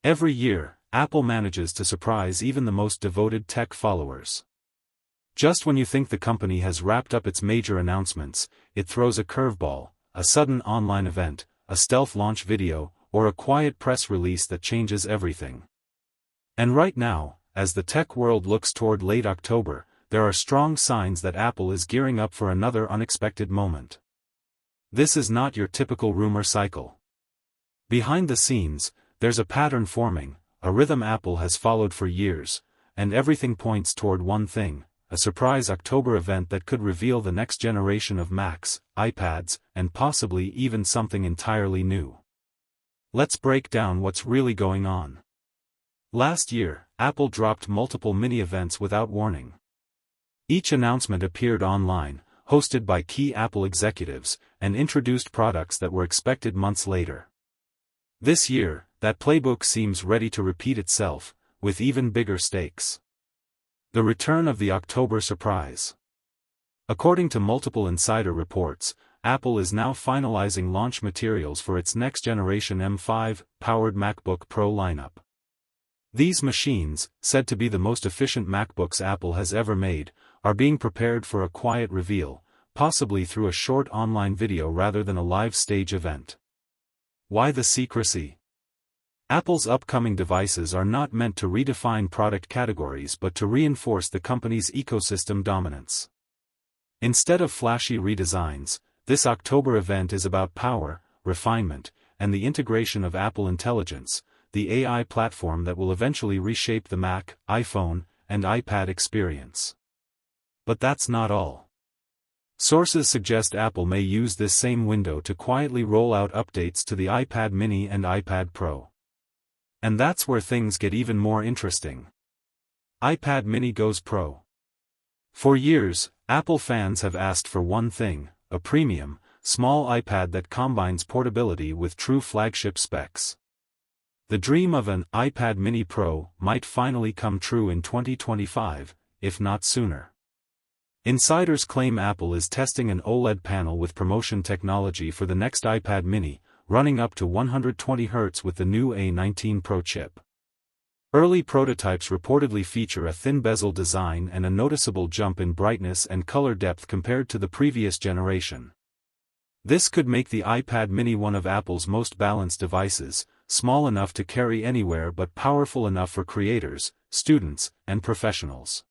Every year, Apple manages to surprise even the most devoted tech followers. Just when you think the company has wrapped up its major announcements, it throws a curveball, a sudden online event, a stealth launch video, or a quiet press release that changes everything. And right now, as the tech world looks toward late October, there are strong signs that Apple is gearing up for another unexpected moment. This is not your typical rumor cycle. Behind the scenes, there's a pattern forming, a rhythm Apple has followed for years, and everything points toward one thing: a surprise October event that could reveal the next generation of Macs, iPads, and possibly even something entirely new. Let's break down what's really going on. Last year, Apple dropped multiple mini-events without warning. Each announcement appeared online, hosted by key Apple executives, and introduced products that were expected months later. This year, that playbook seems ready to repeat itself, with even bigger stakes. The return of the October surprise. According to multiple insider reports, Apple is now finalizing launch materials for its next-generation M5-powered MacBook Pro lineup. These machines, said to be the most efficient MacBooks Apple has ever made, are being prepared for a quiet reveal, possibly through a short online video rather than a live stage event. Why the secrecy? Apple's upcoming devices are not meant to redefine product categories but to reinforce the company's ecosystem dominance. Instead of flashy redesigns, this October event is about power, refinement, and the integration of Apple Intelligence, the AI platform that will eventually reshape the Mac, iPhone, and iPad experience. But that's not all. Sources suggest Apple may use this same window to quietly roll out updates to the iPad mini and iPad Pro. And that's where things get even more interesting. iPad mini goes Pro. For years, Apple fans have asked for one thing: a premium, small iPad that combines portability with true flagship specs. The dream of an iPad mini Pro might finally come true in 2025, if not sooner. Insiders claim Apple is testing an OLED panel with promotion technology for the next iPad mini, running up to 120 Hz with the new A19 Pro chip. Early prototypes reportedly feature a thin bezel design and a noticeable jump in brightness and color depth compared to the previous generation. This could make the iPad mini one of Apple's most balanced devices, small enough to carry anywhere but powerful enough for creators, students, and professionals.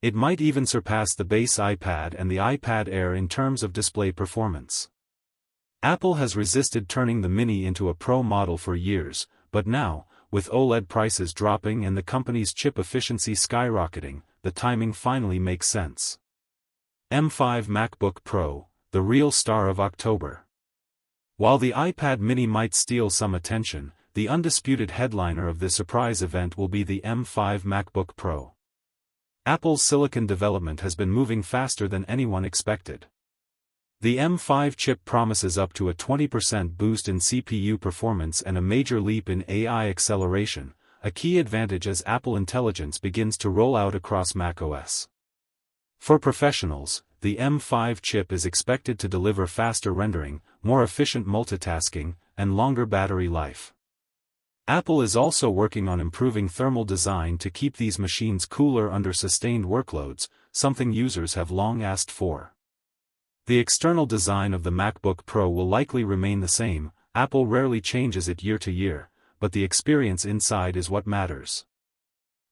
It might even surpass the base iPad and the iPad Air in terms of display performance. Apple has resisted turning the Mini into a Pro model for years, but now, with OLED prices dropping and the company's chip efficiency skyrocketing, the timing finally makes sense. M5 MacBook Pro, the real star of October. While the iPad mini might steal some attention, the undisputed headliner of this surprise event will be the M5 MacBook Pro. Apple's silicon development has been moving faster than anyone expected. The M5 chip promises up to a 20% boost in CPU performance and a major leap in AI acceleration, a key advantage as Apple Intelligence begins to roll out across macOS. For professionals, the M5 chip is expected to deliver faster rendering, more efficient multitasking, and longer battery life. Apple is also working on improving thermal design to keep these machines cooler under sustained workloads, something users have long asked for. The external design of the MacBook Pro will likely remain the same. Apple rarely changes it year to year, but the experience inside is what matters.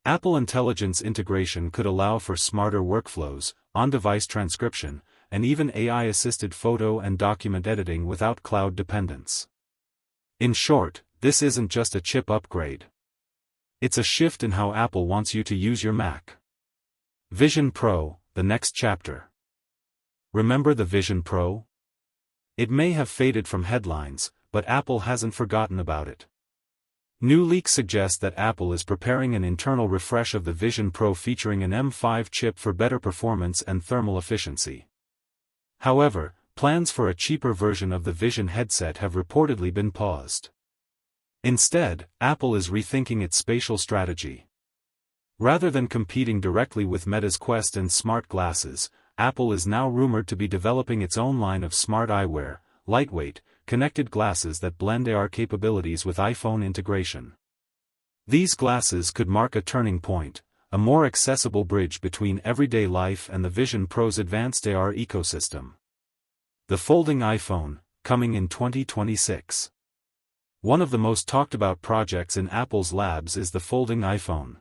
Apple Intelligence integration could allow for smarter workflows, on-device transcription, and even AI-assisted photo and document editing without cloud dependence. In short, this isn't just a chip upgrade. It's a shift in how Apple wants you to use your Mac. Vision Pro, the next chapter. Remember the Vision Pro? It may have faded from headlines, but Apple hasn't forgotten about it. New leaks suggest that Apple is preparing an internal refresh of the Vision Pro featuring an M5 chip for better performance and thermal efficiency. However, plans for a cheaper version of the Vision headset have reportedly been paused. Instead, Apple is rethinking its spatial strategy. Rather than competing directly with Meta's Quest and smart glasses, Apple is now rumored to be developing its own line of smart eyewear, lightweight, connected glasses that blend AR capabilities with iPhone integration. These glasses could mark a turning point, a more accessible bridge between everyday life and the Vision Pro's advanced AR ecosystem. The folding iPhone, coming in 2026. One of the most talked about projects in Apple's labs is the folding iPhone.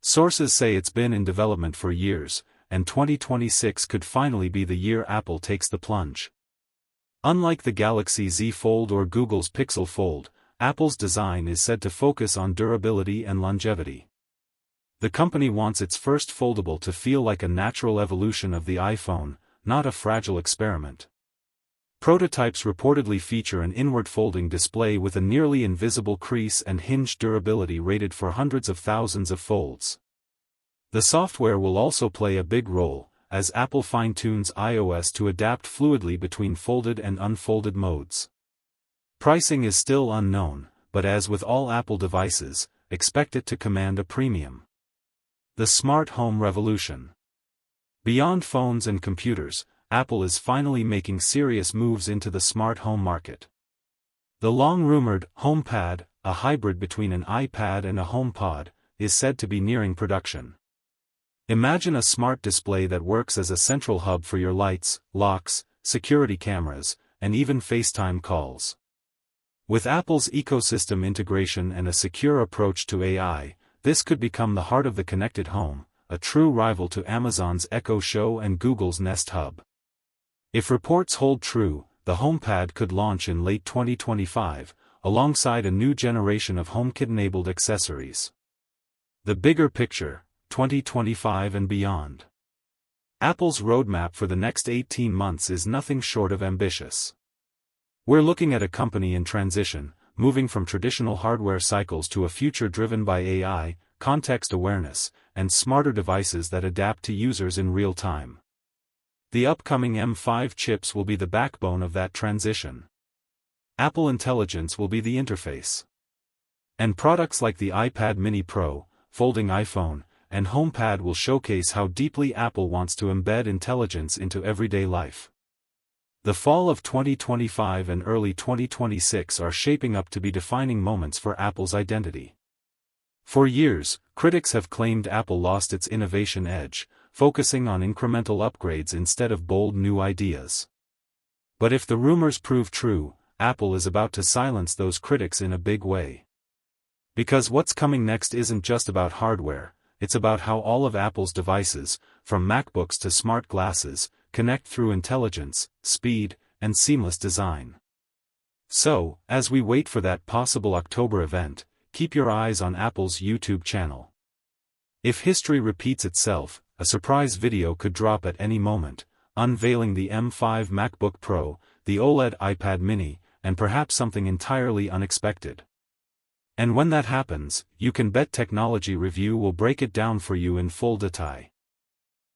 Sources say it's been in development for years, and 2026 could finally be the year Apple takes the plunge. Unlike the Galaxy Z Fold or Google's Pixel Fold, Apple's design is said to focus on durability and longevity. The company wants its first foldable to feel like a natural evolution of the iPhone, not a fragile experiment. Prototypes reportedly feature an inward folding display with a nearly invisible crease and hinge durability rated for hundreds of thousands of folds. The software will also play a big role, as Apple fine-tunes iOS to adapt fluidly between folded and unfolded modes. Pricing is still unknown, but as with all Apple devices, expect it to command a premium. The smart home revolution. Beyond phones and computers, Apple is finally making serious moves into the smart home market. The long-rumored HomePad, a hybrid between an iPad and a HomePod, is said to be nearing production. Imagine a smart display that works as a central hub for your lights, locks, security cameras, and even FaceTime calls. With Apple's ecosystem integration and a secure approach to AI, this could become the heart of the connected home, a true rival to Amazon's Echo Show and Google's Nest Hub. If reports hold true, the HomePad could launch in late 2025, alongside a new generation of HomeKit-enabled accessories. The bigger picture, 2025 and beyond. Apple's roadmap for the next 18 months is nothing short of ambitious. We're looking at a company in transition, moving from traditional hardware cycles to a future driven by AI, context awareness, and smarter devices that adapt to users in real time. The upcoming M5 chips will be the backbone of that transition. Apple Intelligence will be the interface. And products like the iPad Mini Pro, folding iPhone, and HomePad will showcase how deeply Apple wants to embed intelligence into everyday life. The fall of 2025 and early 2026 are shaping up to be defining moments for Apple's identity. For years, critics have claimed Apple lost its innovation edge, focusing on incremental upgrades instead of bold new ideas. But if the rumors prove true, Apple is about to silence those critics in a big way. Because what's coming next isn't just about hardware, it's about how all of Apple's devices, from MacBooks to smart glasses, connect through intelligence, speed, and seamless design. So, as we wait for that possible October event, keep your eyes on Apple's YouTube channel. If history repeats itself, a surprise video could drop at any moment, unveiling the M5 MacBook Pro, the OLED iPad Mini, and perhaps something entirely unexpected. And when that happens, you can bet Technology Review will break it down for you in full detail.